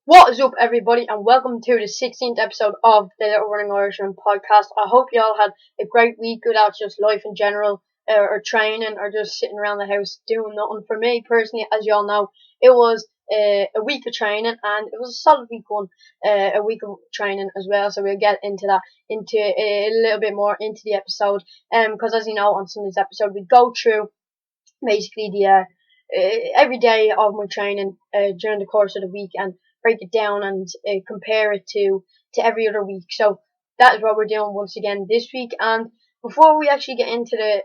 What is up, everybody, and welcome to the 16th episode of the Little Running Irishman Podcast. I hope you all had a great week without just life in general, or training, or just sitting around the house doing nothing. For me, personally, as you all know, it was a week of training, and it was a solid week one, a week of training as well. So we'll get into that, into a little bit more into the episode, because as you know, on Sunday's episode, we go through basically the every day of my training during the course of the week and break it down and compare it to every other week. So that is what we're doing once again this week. And before we actually get into the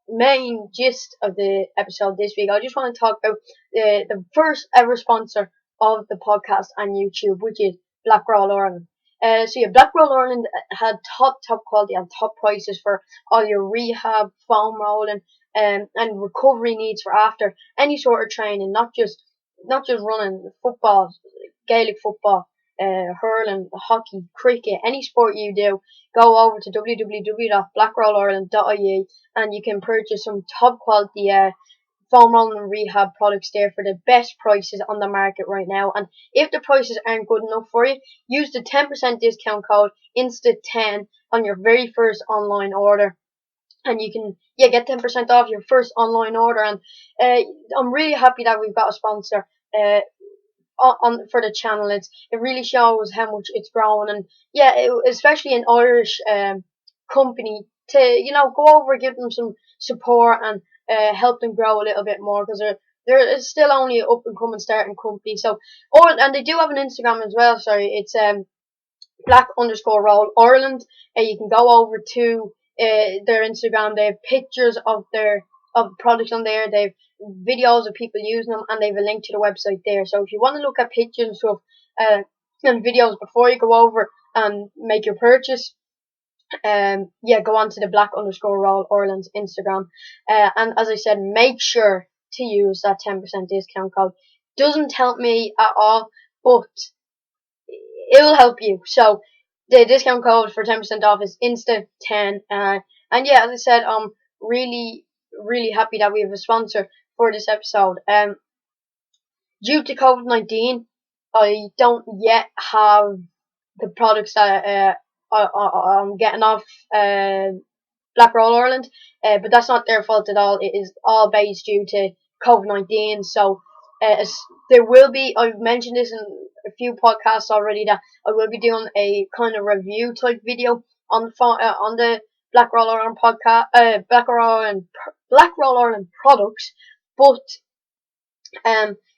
main gist of the episode this week, I just want to talk about the first ever sponsor of the podcast on YouTube, which is Black Roll Ireland. Black Roll Ireland had top quality and top prices for all your rehab, foam rolling, and recovery needs for after any sort of training, not just running, football, Gaelic football, hurling, hockey, cricket, any sport you do. Go over to www.blackrollireland.ie and you can purchase some top quality foam rolling and rehab products there for the best prices on the market right now. And if the prices aren't good enough for you, use the 10% discount code INSTA10 on your very first online order, and you can get 10% off your first online order. And I'm really happy that we've got a sponsor on for the channel. It really shows how much it's growing, and especially an Irish company to go over, give them some support and help them grow a little bit more, because they're still only an up and coming starting company. So, and they do have an Instagram as well. Sorry, it's black_roll Ireland. You can go over to their Instagram. They have pictures of products on there. They've videos of people using them, and they've a link to the website there. So if you want to look at pictures and stuff and videos before you go over and make your purchase, go on to the black_roll Ireland's Instagram. And as I said, make sure to use that 10% discount code. Doesn't help me at all, but it will help you. So the discount code for 10% off is INSTA10. And as I said, I'm really happy that we have a sponsor for this episode. Due to COVID-19, I don't yet have the products that I'm getting off Black Roll Ireland, but that's not their fault at all. It is all based due to COVID-19. So there will be, I've mentioned this in a few podcasts already, that I will be doing a kind of review type video on the Black Roll Ireland podcast, Black Roll Ireland products, but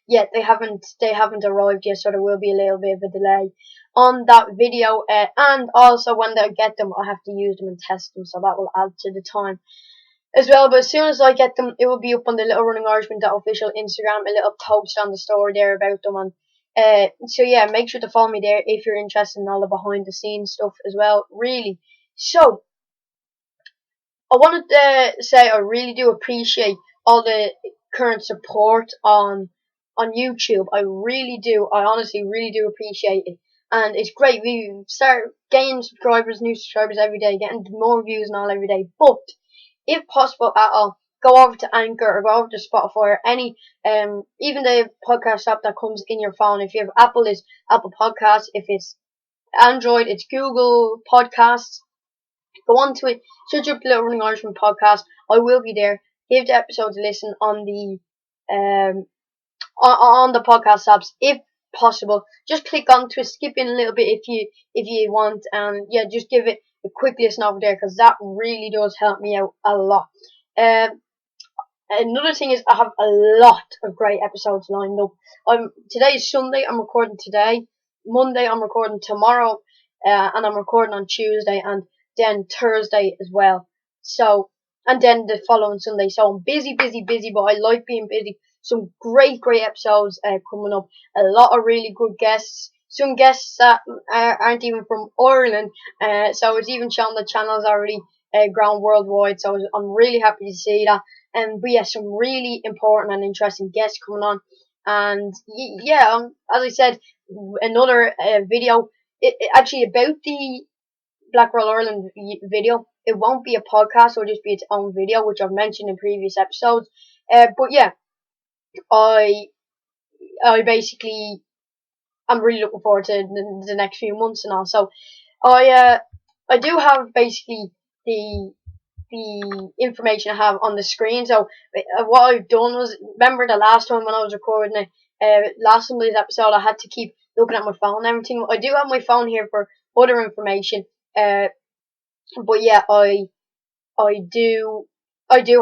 they haven't arrived yet, so there will be a little bit of a delay on that video. And also when they get them, I have to use them and test them, so that will add to the time as well. But as soon as I get them, it will be up on the Little Running Irishman official Instagram, a little post on the story there about them. And make sure to follow me there if you're interested in all the behind the scenes stuff as well. Really. So I wanted to say I really do appreciate all the current support on YouTube. I really do. I honestly really do appreciate it. And it's great. We start gaining subscribers, new subscribers every day, getting more views and all every day. But if possible at all, go over to Anchor or go over to Spotify or any even the podcast app that comes in your phone. If you have Apple, it's Apple Podcasts. If it's Android, it's Google Podcasts. Go on to it, search up the Little Running Irishman Podcast. I will be there. Give the episodes a listen on the podcast apps if possible. Just click onto it, skip in a little bit if you want, and just give it a quick listen over there, because that really does help me out a lot. Another thing is I have a lot of great episodes lined up. Today is Sunday. I'm recording today. Monday I'm recording tomorrow, and I'm recording on Tuesday, and then Thursday as well. So, and then the following Sunday. So I'm busy, but I like being busy. Some great episodes coming up. A lot of really good guests. Some guests that aren't even from Ireland. So it's even shown the channel's already grown worldwide. So I'm really happy to see that. But some really important and interesting guests coming on. And as I said, another video actually about the Black Roll Ireland video. It won't be a podcast, it'll just be its own video, which I've mentioned in previous episodes. I I'm really looking forward to the next few months and all. So I do have basically the information I have on the screen. So what I've done was, remember the last time when I was recording it, last Sunday's episode, I had to keep looking at my phone and everything. I do have my phone here for other information, but yeah, I do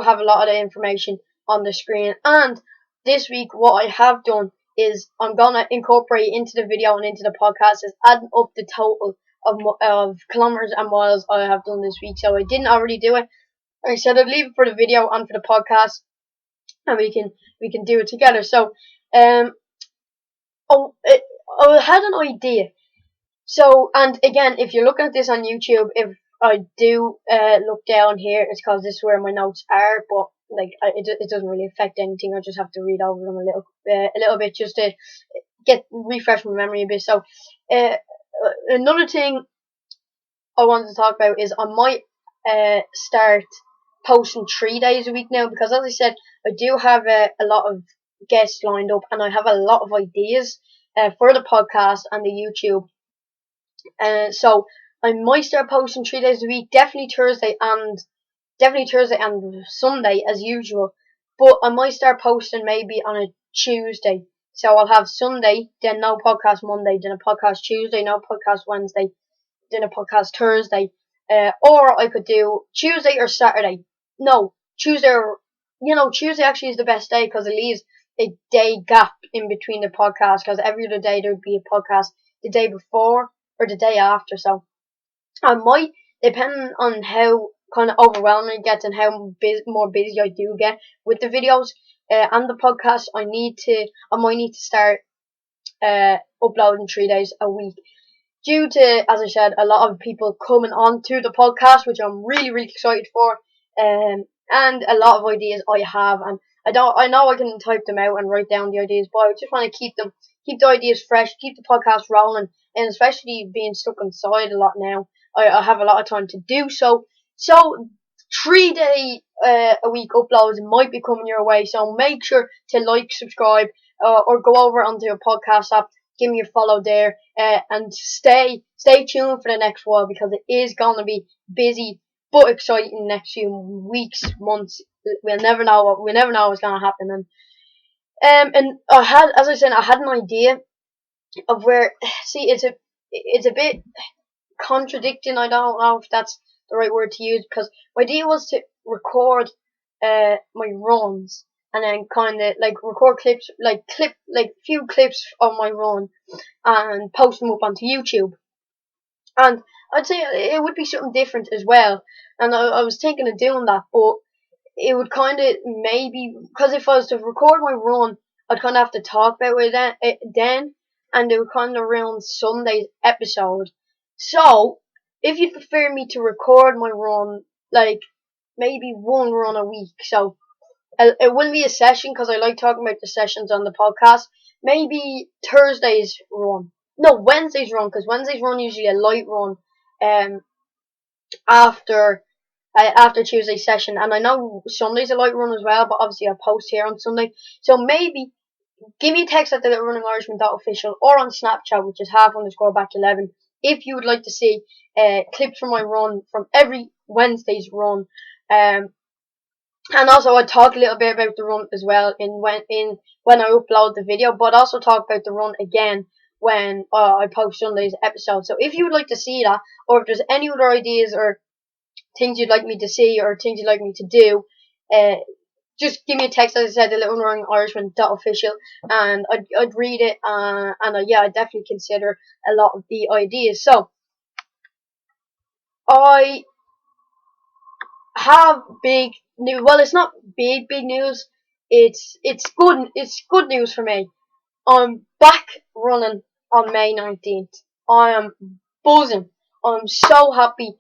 have a lot of the information on the screen. And this week, what I have done is I'm gonna incorporate into the video and into the podcast is adding up the total of kilometers and miles I have done this week. So I didn't already do it. I said I'd leave it for the video and for the podcast, and we can do it together. So I had an idea. So, and again, if you're looking at this on YouTube, if I do look down here, it's because this is where my notes are, but like it doesn't really affect anything. I just have to read over them a little bit just to refresh my memory a bit. So another thing I wanted to talk about is I might start posting 3 days a week now, because as I said, I do have a lot of guests lined up, and I have a lot of ideas for the podcast and the YouTube. So I might start posting 3 days a week, definitely Thursday and Sunday as usual. But I might start posting maybe on a Tuesday. So I'll have Sunday, then no podcast Monday, then a podcast Tuesday, no podcast Wednesday, then a podcast Thursday. Or I could do Tuesday or Saturday. No, Tuesday Tuesday actually is the best day, because it leaves a day gap in between the podcast, because every other day there would be a podcast the day before or the day after. So I might, depending on how kind of overwhelming it gets and how more busy I do get with the videos and the podcast, I might need to start uploading 3 days a week, due to, as I said, a lot of people coming on to the podcast, which I'm really, really excited for, and a lot of ideas I have, and I know I can type them out and write down the ideas, but I just want to keep the ideas fresh, keep the podcast rolling, and especially being stuck inside a lot now, I have a lot of time to do so. So 3 day a week uploads might be coming your way, so make sure to like, subscribe, or go over onto your podcast app, give me a follow there, and stay tuned for the next while, because it is going to be busy but exciting next few weeks, months. We'll never know what's going to happen. And I had an idea of where, see, it's a bit contradicting. I don't know if that's the right word to use, because my idea was to record my runs, and then kind of like record clips, like few clips of my run, and post them up onto YouTube. And I'd say it would be something different as well. And I was thinking of doing that, but it would kind of maybe, because if I was to record my run, I'd kind of have to talk about it then, and it would kind of ruin Sunday's episode. So, if you prefer me to record my run, like maybe one run a week, so it wouldn't be a session, because I like talking about the sessions on the podcast. Maybe Wednesday's run, because Wednesday's run usually a light run, after Tuesday's session, and I know Sunday's a light run as well, but obviously I post here on Sunday. So maybe give me a text at the Little Running Irishman official, or on Snapchat, which is _back11, if you would like to see clips from my run from every Wednesday's run. And also I talk a little bit about the run as well when I upload the video, but also talk about the run again when I post Sunday's episode. So if you would like to see that, or if there's any other ideas or things you'd like me to see or things you'd like me to do, just give me a text, as I said, the Little Running Irishman official, and I'd read it, and I'd definitely consider a lot of the ideas. So I have big news. Well, it's not big news. It's good news for me. I'm back running on May 19th. I am buzzing. I'm so happy.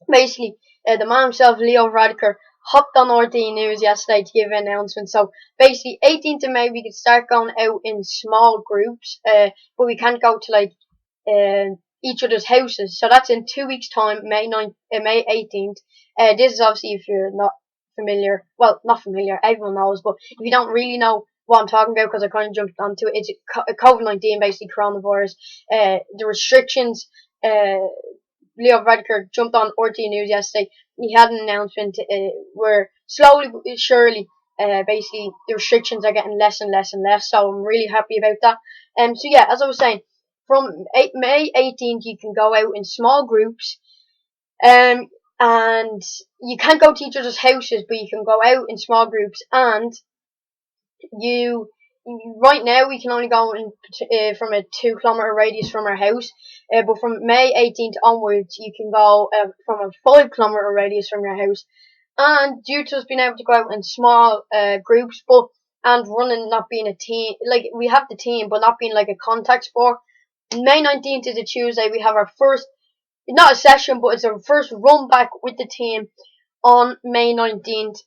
Basically, the man himself, Leo Radiker, hopped on RT News yesterday to give an announcement. So basically, 18th of May we could start going out in small groups, but we can't go to like each other's houses. So that's in 2 weeks' time, May 18th. This is obviously, if you're not familiar, well, not familiar, everyone knows, but if you don't really know what I'm talking about because I kind of jumped onto it. It's COVID-19, basically coronavirus. The restrictions. Leo Varadkar jumped on RT News yesterday. He had an announcement where slowly but surely, basically the restrictions are getting less and less and less. So I'm really happy about that. So yeah, as I was saying, from May 18th, you can go out in small groups. And you can't go to each other's houses, but you can go out in small groups. And you right now we can only go in from a 2 kilometer radius from our house, but from May 18th onwards you can go from a 5 kilometer radius from your house. And due to us being able to go out in small groups, but and running not being a team, like we have the team but not being like a contact sport, May 19th is a Tuesday. We have our first, not a session, but it's our first run back with the team on May 19th.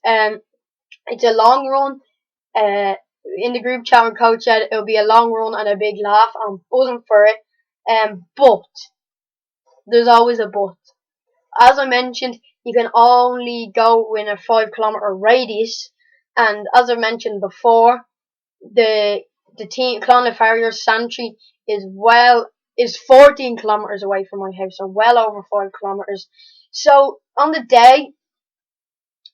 It's a long run. In the group chat with Coach said it'll be a long run and a big laugh. I'm buzzing for it. But there's always a but. As I mentioned, you can only go in a 5 kilometer radius, and as I mentioned before, the team Clonliffe Harriers Santry is 14 kilometers away from my house, so well over 5 kilometers. So on the day,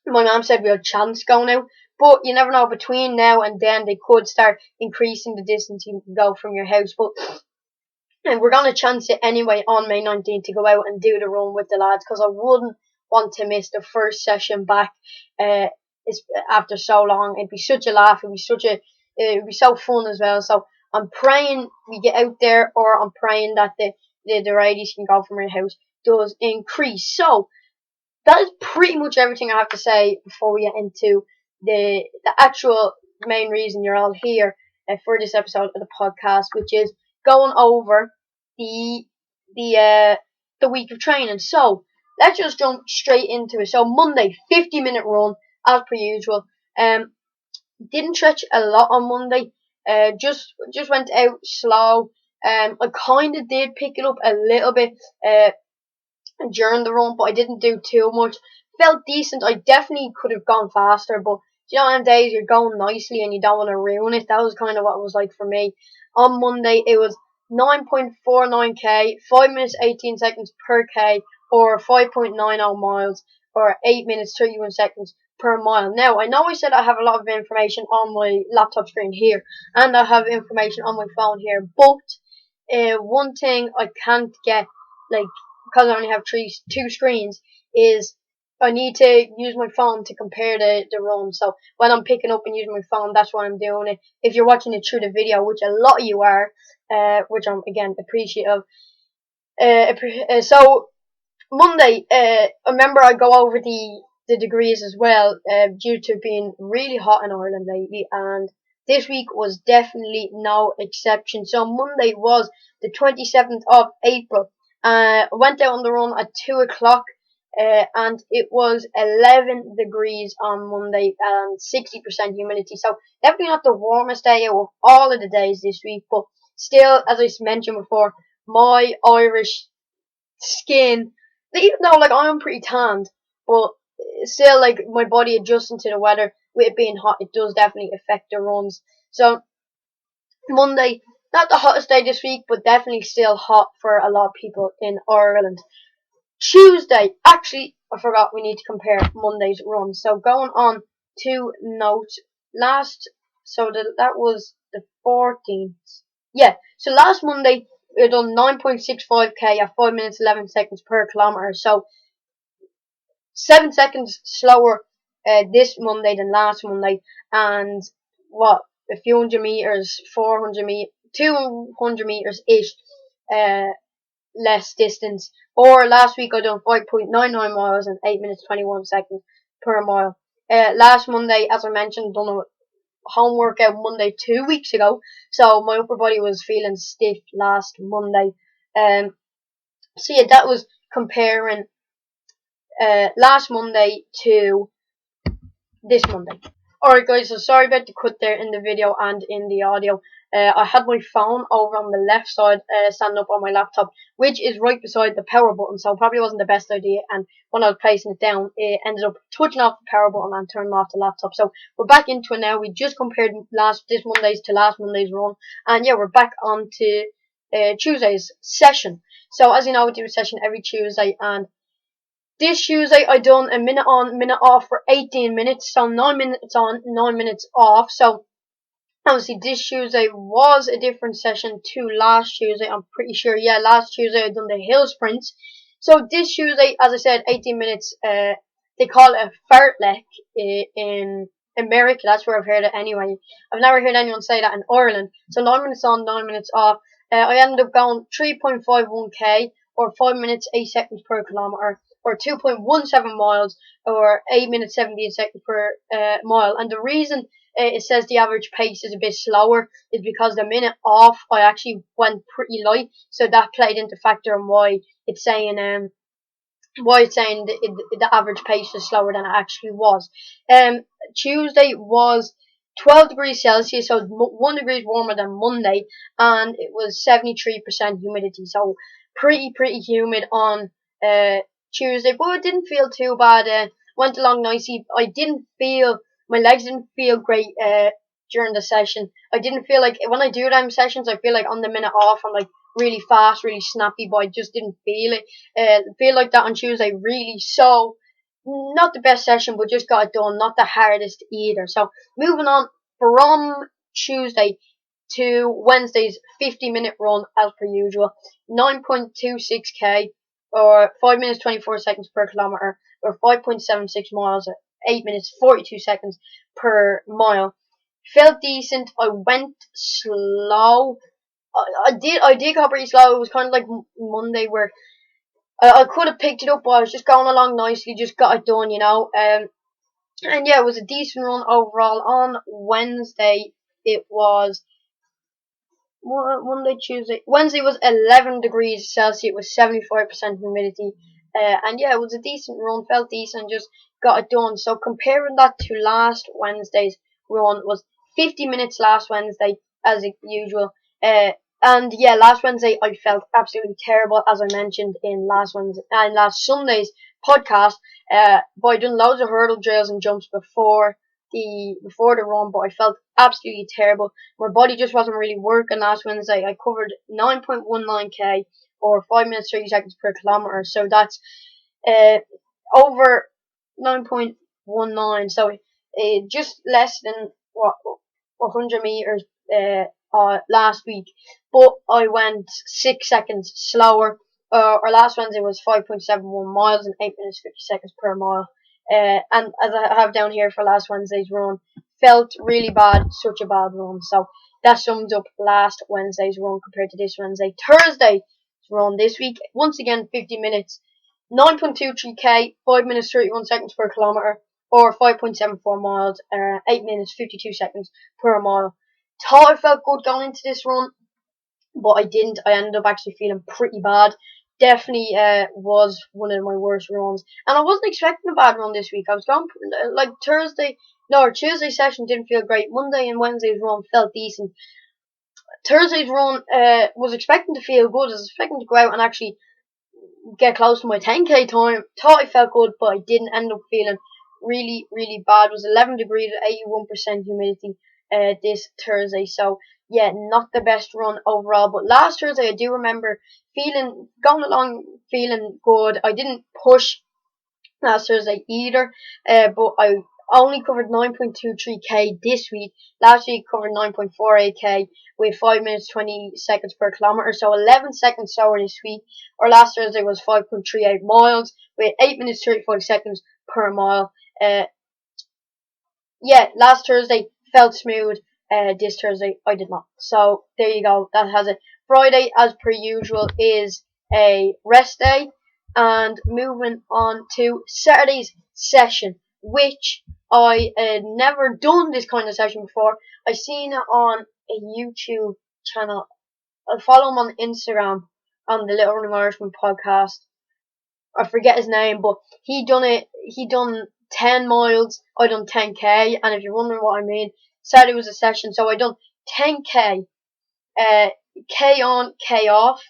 my mum said we had a chance going out, but you never know. Between now and then, they could start increasing the distance you can go from your house. But and we're gonna chance it anyway on May 19th to go out and do the run with the lads, because I wouldn't want to miss the first session back. After so long, it'd be such a laugh. It'd be so fun as well. So I'm praying we get out there, or I'm praying that the radius can go from your house does increase. So that is pretty much everything I have to say before we get into the actual main reason you're all here for this episode of the podcast, which is going over the week of training. So let's just jump straight into it. So Monday, 50-minute run as per usual. Didn't stretch a lot on Monday. Just went out slow. I kind of did pick it up a little bit during the run, but I didn't do too much. Felt decent. I definitely could have gone faster, but you know, on days you're going nicely and you don't want to ruin it. That was kind of what it was like for me. On Monday, it was 9.49k, 5 minutes 18 seconds per k, or 5.90 miles, or 8 minutes 31 seconds per mile. Now, I know I said I have a lot of information on my laptop screen here, and I have information on my phone here, but one thing I can't get, like, because I only have two screens, is I need to use my phone to compare the run. So when I'm picking up and using my phone, that's when I'm doing it. If you're watching it through the video, which a lot of you are, which I'm again appreciative. So Monday, remember I go over the degrees as well, due to being really hot in Ireland lately, and this week was definitely no exception. So Monday was the 27th of April. I went out on the run at 2 o'clock, and it was 11 degrees on Monday and 60% humidity. So definitely not the warmest day of all of the days this week, but still, as I mentioned before, my Irish skin, even though like I'm pretty tanned, but still like my body adjusting to the weather with it being hot, it does definitely affect the runs. So Monday, not the hottest day this week, but definitely still hot for a lot of people in Ireland. Tuesday, actually, I forgot we need to compare Monday's run. So going on to note, that was the 14th. Yeah, so last Monday we done 9.65k at 5 minutes 11 seconds per kilometer. So 7 seconds slower this Monday than last Monday, and a few hundred meters, 200 meters ish, less distance. Or last week I done 5.99 miles in 8 minutes 21 seconds per mile. Last Monday, as I mentioned, done a home workout Monday 2 weeks ago, so my upper body was feeling stiff last Monday. So yeah, that was comparing last Monday to this Monday. Alright guys, so sorry about the cut there in the video and in the audio. I had my phone over on the left side, standing up on my laptop, which is right beside the power button, so probably wasn't the best idea. And when I was placing it down, it ended up touching off the power button and turning off the laptop. So we're back into it now. We just compared this Monday's to last Monday's run, and yeah, we're back on to Tuesday's session. So as you know, we do a session every Tuesday, and this Tuesday I done a minute on, minute off for 18 minutes, so 9 minutes on, 9 minutes off. So obviously this Tuesday was a different session to last Tuesday, I'm pretty sure. Yeah, last Tuesday I done the hill sprints. So this Tuesday, as I said, 18 minutes, they call it a fartlek in America. That's where I've heard it anyway. I've never heard anyone say that in Ireland. So 9 minutes on, 9 minutes off. I ended up going 3.51k, or 5 minutes 8 seconds per kilometre, or 2.17 miles, or 8 minutes 17 seconds per mile. And the reason it says the average pace is a bit slower is because the minute off I actually went pretty light, so that played into factor in why it's saying the average pace is slower than it actually was. Tuesday was 12 degrees Celsius, so 1 degree warmer than Monday, and it was 73% humidity, so pretty humid on Tuesday, but it didn't feel too bad. Went along nicely. My legs didn't feel great during the session. I didn't feel like, when I do them sessions, I feel like on the minute off I'm like really fast, really snappy, but I just didn't feel it. Feel like that on Tuesday really. So not the best session, but just got it done. Not the hardest either. So moving on from Tuesday to Wednesday's 50-minute run as per usual. 9.26k, or 5 minutes 24 seconds per kilometre, or 5.76 miles, or 8 minutes 42 seconds per mile. Felt decent. I went slow. I did go pretty slow. It was kind of like Monday, where I could have picked it up, but I was just going along nicely, just got it done, and yeah, it was a decent run overall. On Wednesday, it was Monday, Tuesday. Wednesday was 11 degrees Celsius. It was 75% humidity. And yeah, it was a decent run. Felt decent. Just got it done. So comparing that to last Wednesday's run, was 50 minutes last Wednesday, as usual. And yeah, last Wednesday I felt absolutely terrible, as I mentioned in last Sunday's podcast. But I done loads of hurdle drills and jumps before the run, but I felt absolutely terrible. My body just wasn't really working last Wednesday. I covered 9.19k, or 5 minutes 30 seconds per kilometre, so that's over 9.19, so just less than 100 meters last week, but I went 6 seconds slower. Or last Wednesday was 5.71 miles and 8 minutes 50 seconds per mile. And as I have down here for last Wednesday's run, felt really bad, such a bad run. So that sums up last Wednesday's run compared to this Wednesday. Thursday's run this week, once again 50 minutes, 9.23k, 5 minutes 31 seconds per kilometre, or 5.74 miles, 8 minutes 52 seconds per mile. Thought I felt good going into this run, but I didn't. I ended up actually feeling pretty bad. Definitely was one of my worst runs, and I wasn't expecting a bad run this week. I was going like Tuesday session didn't feel great. Monday and Wednesday's run felt decent. Thursday's run was expecting to feel good. I was expecting to go out and actually get close to my 10k time. Thought I felt good, but I didn't. End up feeling really bad. It was 11 degrees, 81% humidity this Thursday. So yeah, not the best run overall. But last Thursday, I do remember going along feeling good. I didn't push last Thursday either, but I only covered 9.23k this week. Last week covered 9.48k with 5 minutes 20 seconds per kilometre, so 11 seconds slower this week. Or last Thursday was 5.38 miles with 8 minutes 35 seconds per mile. Yeah, last Thursday felt smooth. This Thursday I did not. So there you go. That has it. Friday, as per usual, is a rest day, and moving on to Saturday's session, which I had never done this kind of session before. I seen it on a YouTube channel. I follow him on Instagram on the Little Running Irishman Podcast. I forget his name, but he done 10 miles. I done 10k, and if you're wondering what I mean, Saturday was a session, so I done 10k K on, K off.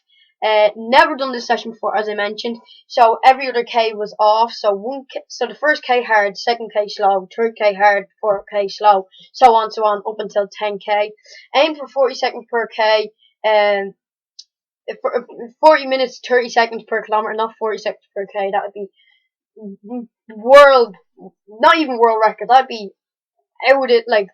Never done this session before, as I mentioned. So every other K was off. So so the first K hard, second K slow, third K hard, fourth K slow, so on up until 10K. Aim for 40 seconds per K. For 40 minutes, 30 seconds per kilometer, not 40 seconds per K. That would be not even world record. That'd be out it like.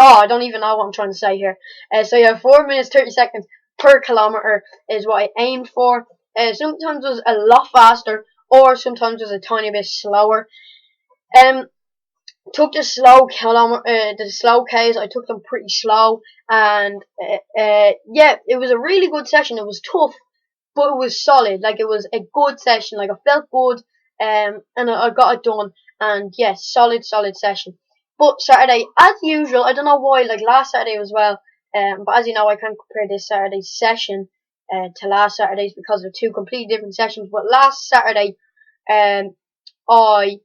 Oh, I don't even know what I'm trying to say here. So yeah, 4 minutes 30 seconds per kilometer is what I aimed for. Sometimes it was a lot faster, or sometimes it was a tiny bit slower. Took the the slow Ks. I took them pretty slow, and yeah, it was a really good session. It was tough, but it was solid. Like, it was a good session. Like, I felt good, and I got it done. And yes, solid session. But Saturday, as usual, I don't know why. Like last Saturday as well. But as you know, I can't compare this Saturday's session to last Saturday's because they're two completely different sessions. But last Saturday, I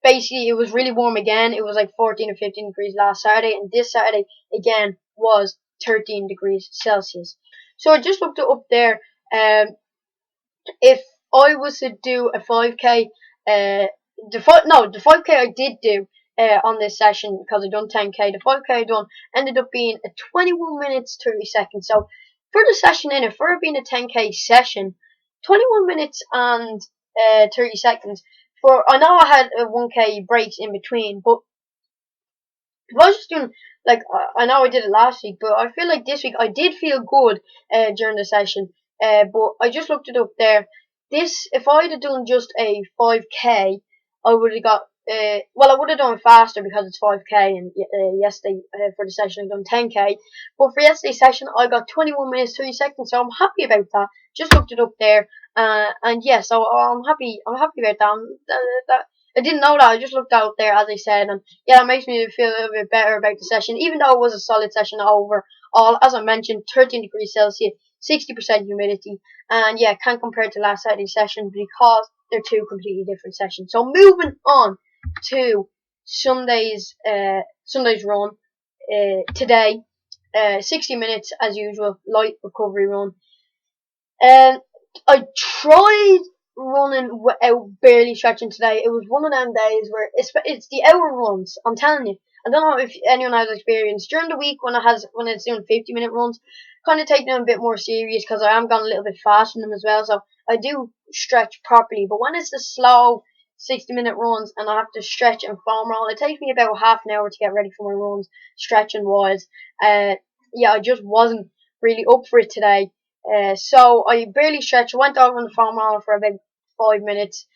basically, it was really warm again. It was like 14 or 15 degrees last Saturday, and this Saturday again was 13 degrees Celsius. So I just looked it up there. If I was to do a 5k, the 5k I did do on this session, because I done 10k. The 5k I done ended up being a 21 minutes 30 seconds. So for the session for it being a 10k session, 21 minutes and 30 seconds. I know I had 1k breaks in between, but if I was just doing, like, I know I did it last week, but I feel like this week I did feel good during the session. But I just looked it up there. If I had done just a 5k, I would have got, well, I would have done faster because it's 5k, and yesterday for the session I done 10k. But for yesterday's session I got 21 minutes 30 seconds, so I'm happy about that. Just looked it up there, and yeah, so I'm happy about that. I didn't know that. I just looked out there, as I said, and yeah, it makes me feel a little bit better about the session, even though it was a solid session overall. As I mentioned, 13 degrees Celsius, 60% humidity, and yeah, can't compare it to last Saturday's session because they're two completely different sessions. So moving on to Sunday's run today, 60 minutes as usual, light recovery run. I tried running without barely stretching today. It was one of them days where it's the hour runs. I'm telling you. I don't know if anyone has experience during the week when it's doing 50-minute runs. Kind of take them a bit more serious because I am going a little bit fast in them as well. So I do stretch properly. But when it's the slow 60-minute runs and I have to stretch and foam roll, it takes me about half an hour to get ready for my runs, stretching wise. Yeah, I just wasn't really up for it today. So I barely stretched. I went over on the foam roller for about 5 minutes.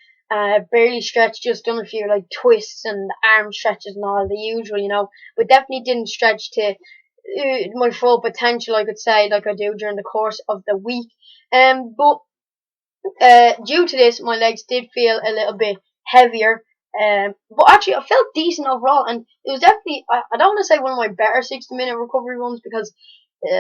Barely stretched, just done a few like twists and arm stretches and all the usual, but definitely didn't stretch to my full potential, I could say, like I do during the course of the week. But due to this, my legs did feel a little bit heavier. But actually, I felt decent overall, and it was definitely, I don't want to say one of my better 60-minute recovery runs because,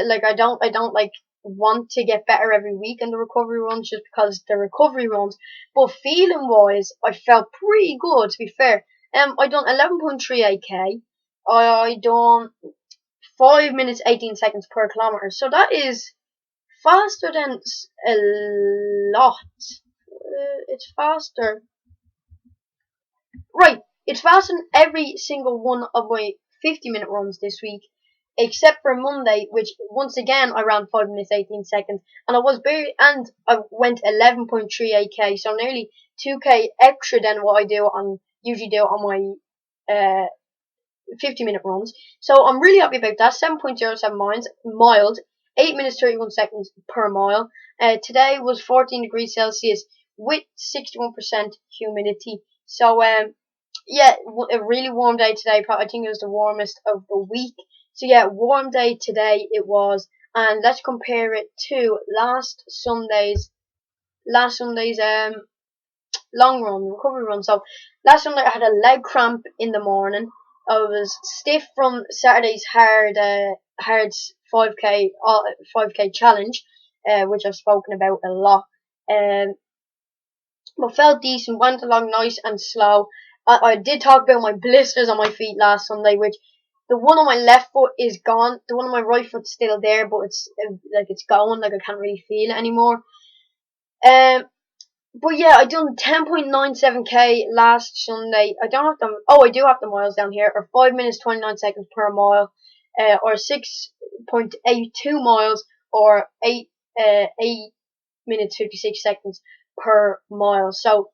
like, I don't like want to get better every week in the recovery runs just because they're recovery runs. But feeling wise, I felt pretty good, to be fair. I done 11.38k. I done 5 minutes 18 seconds per kilometer. So that is faster than a lot. It's faster. Right, it's faster than every single one of my 50-minute runs this week, except for Monday, which once again I ran 5 minutes 18 seconds, and I went 11.38k, so nearly 2k extra than what I usually do on my 50-minute runs. So I'm really happy about that. 7.07 miles, 8 minutes 31 seconds per mile. Today was 14 degrees Celsius with 61% humidity. So yeah, a really warm day today. I think it was the warmest of the week. So yeah, warm day today it was. And let's compare it to last Sunday's long run, recovery run. So last Sunday I had a leg cramp in the morning. I was stiff from Saturday's hard 5k challenge, which I've spoken about a lot. But felt decent, went along nice and slow. I did talk about my blisters on my feet last Sunday, which the one on my left foot is gone. The one on my right foot's still there, but it's going. Like I can't really feel it anymore. But yeah, I done 10.97k last Sunday. I don't have them. Oh, I do have the miles down here. Or 5 minutes 29 seconds per mile, or 6.82 miles, or 8 minutes 56 seconds per mile. So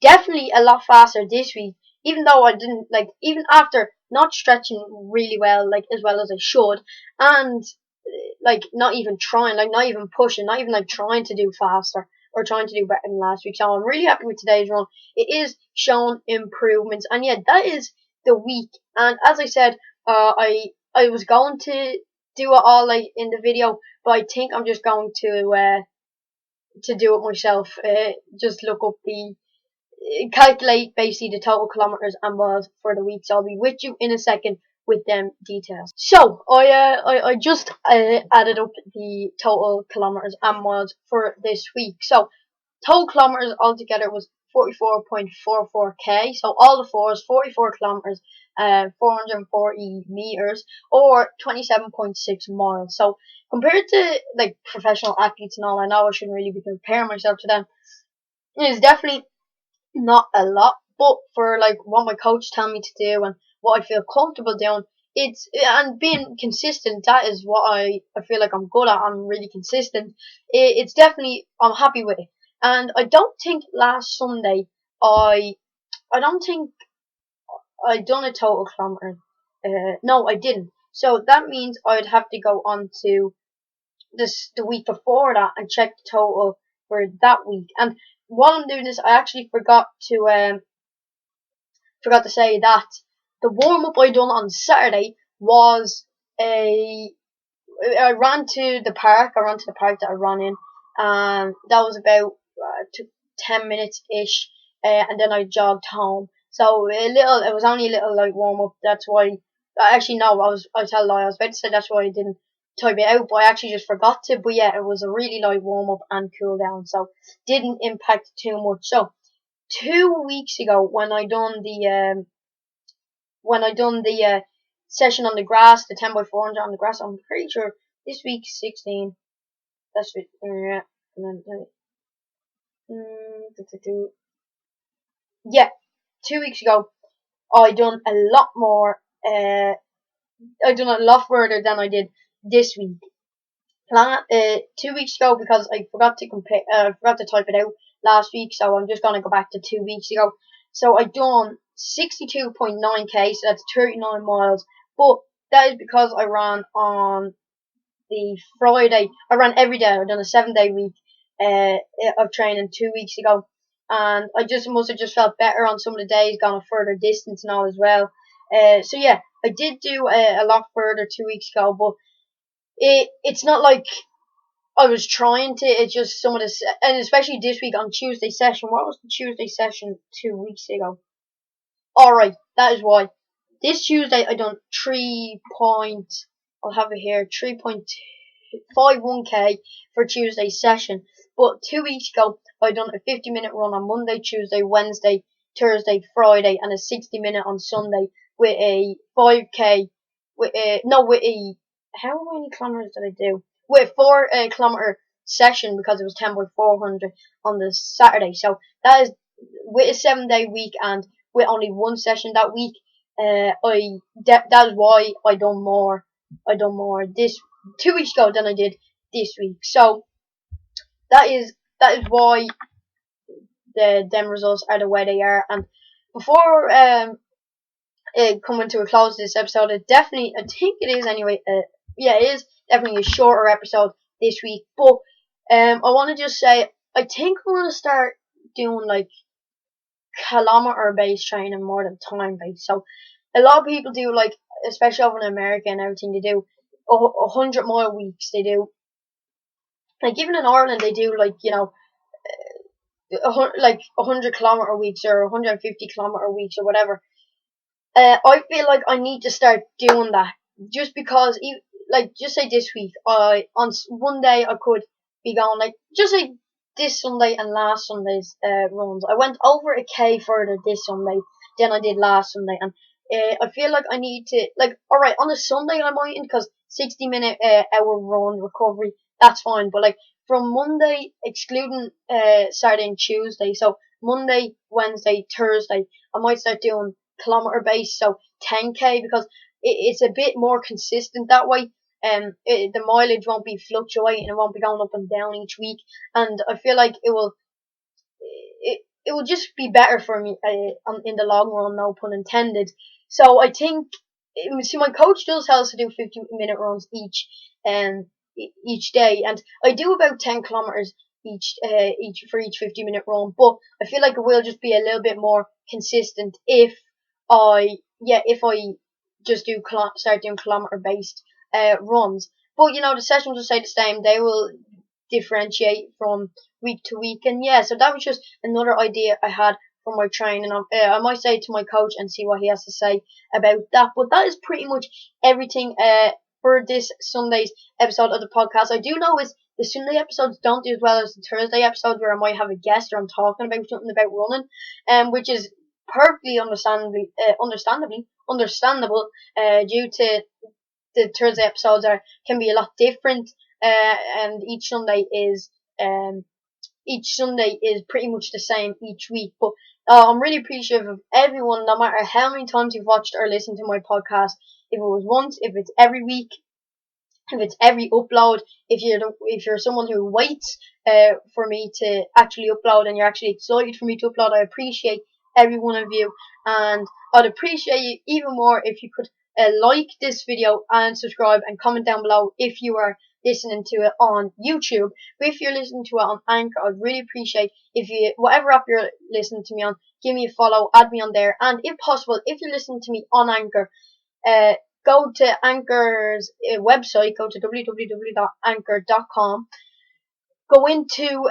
definitely a lot faster this week. Even though I didn't even after not stretching really well, as well as I should, and not even trying, not even pushing, not even trying to do faster or trying to do better than last week. So I'm really happy with today's run. It is showing improvements, and yeah, that is the week. And as I said, I was going to do it all in the video, but I think I'm just going to do it myself. Just look up calculate basically the total kilometers and miles for the week. So I'll be with you in a second with them details. So I just added up the total kilometers and miles for this week. So total kilometers altogether was 44.44k. So all the fours, 44 kilometers, 440 meters, or 27.6 miles. So compared to professional athletes and all, I know I shouldn't really be comparing myself to them. It is definitely not a lot, but for what my coach tell me to do and what I feel comfortable doing, and being consistent. That is what I feel like I'm good at. I'm really consistent. It's definitely, I'm happy with it. And I don't think last Sunday I don't think I done a total kilometer. No, I didn't. So that means I'd have to go on to the week before that and check the total for that week. And while I'm doing this, I actually forgot to say that the warm up I done on Saturday was I ran to the park. I ran to the park that I ran in, and that was about 10 minutes ish, and then I jogged home. So it was only a little warm up. That's why. Actually, no, I tell a lie. I was about to say that's why I didn't type it out, but I actually just forgot to. But yeah, it was a really light warm up and cool down, so didn't impact too much. So 2 weeks ago, when I done the session on the grass, the 10x400 on the grass, I'm pretty sure this week 16. That's it. Yeah, and then yeah, 2 weeks ago, I done a lot more. I done a lot further than I did this week. 2 weeks ago, because I forgot to forgot to type it out last week, so I'm just gonna go back to 2 weeks ago. So I done 62.9k, so that's 39 miles. But that is because I ran on the Friday. I ran every day. I done a 7-day week of training 2 weeks ago, and I must have just felt better on some of the days, gone a further distance and all as well. So yeah, I did do a lot further 2 weeks ago, but it's not like I was trying to. It's just some of the, and especially this week on Tuesday session. What was the Tuesday session 2 weeks ago? Alright, that is why. This Tuesday I done I'll have it here, 3.51k for Tuesday's session. But 2 weeks ago I done a 50-minute run on Monday, Tuesday, Wednesday, Thursday, Friday, and a 60-minute on Sunday with a 5k. How many kilometers did I do? With a 4 kilometer session, because it was 10x400 on the Saturday. So that is with a 7-day week and with only one session that week. That is why I done more. This 2 weeks ago than I did this week. So that is why them results are the way they are. And before coming to a close of this episode, I think it is anyway. It is definitely a shorter episode this week. But I want to just say, I think I'm gonna start doing kilometer based training more than time based. So a lot of people do, especially over in America and everything, they do 100-mile weeks. They do, even in Ireland, they do 100-kilometer weeks or 150-kilometer weeks or whatever. I feel like I need to start doing that, just because, just say this week, on one day I could be going, just say this Sunday and last Sunday's runs. I went over a K further this Sunday than I did last Sunday, and I feel like I need to, like, alright, on a Sunday I mightn't, because 60-minute hour run recovery, that's fine. But like from Monday, excluding Saturday and Tuesday, so Monday, Wednesday, Thursday, I might start doing kilometer base, so 10k, because it's a bit more consistent that way. The mileage won't be fluctuating, it won't be going up and down each week, and I feel like it will just be better for me in the long run, no pun intended. So I think, see, my coach does tell us to do 50-minute runs each day, and I do about 10 kilometers each 50-minute run. But I feel like it will just be a little bit more consistent if I just start doing kilometer based runs. But the sessions will stay the same. They will differentiate from week to week, and yeah, so that was just another idea I had for my training. I might say it to my coach and see what he has to say about that. But that is pretty much everything for this Sunday's episode of the podcast. I do know is the Sunday episodes don't do as well as the Thursday episodes, where I might have a guest or I'm talking about something about running, which is perfectly understandable due to the Thursday episodes can be a lot different, and each Sunday is pretty much the same each week. But I'm really appreciative of everyone, no matter how many times you've watched or listened to my podcast. If it was once, if it's every week, if it's every upload, if you're someone who waits for me to actually upload, and you're actually excited for me to upload, I appreciate every one of you, and I'd appreciate you even more if you could like this video and subscribe and comment down below if you are listening to it on YouTube. But if you're listening to it on Anchor, I'd really appreciate if you, whatever app you're listening to me on, give me a follow, add me on there, and if possible, if you're listening to me on Anchor, go to Anchor's website, go to www.anchor.com, go into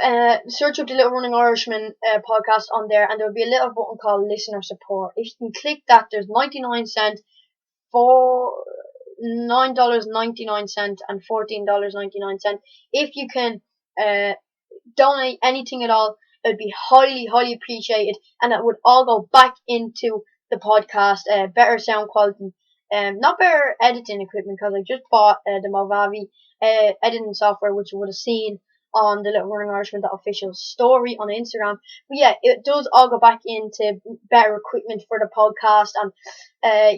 search up the Little Running Irishman podcast on there, and there'll be a little button called listener support. If you can click that, there's 99 cents for $9.99 and $14.99. If you can donate anything at all, it would be highly appreciated, and it would all go back into the podcast, better sound quality, not better editing equipment, because I just bought the Movavi editing software, which you would have seen on the Little Running Irishman official story on Instagram. But yeah, it does all go back into better equipment for the podcast, and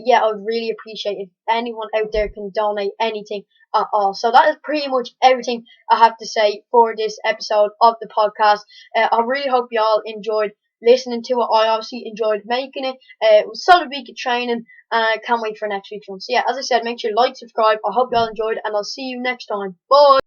yeah, I would really appreciate if anyone out there can donate anything at all. So that is pretty much everything I have to say for this episode of the podcast. I really hope you all enjoyed listening to it. I obviously enjoyed making it. It was a solid week of training, and I can't wait for next week's one. So yeah, as I said, make sure you like, subscribe. I hope you all enjoyed, and I'll see you next time. Bye!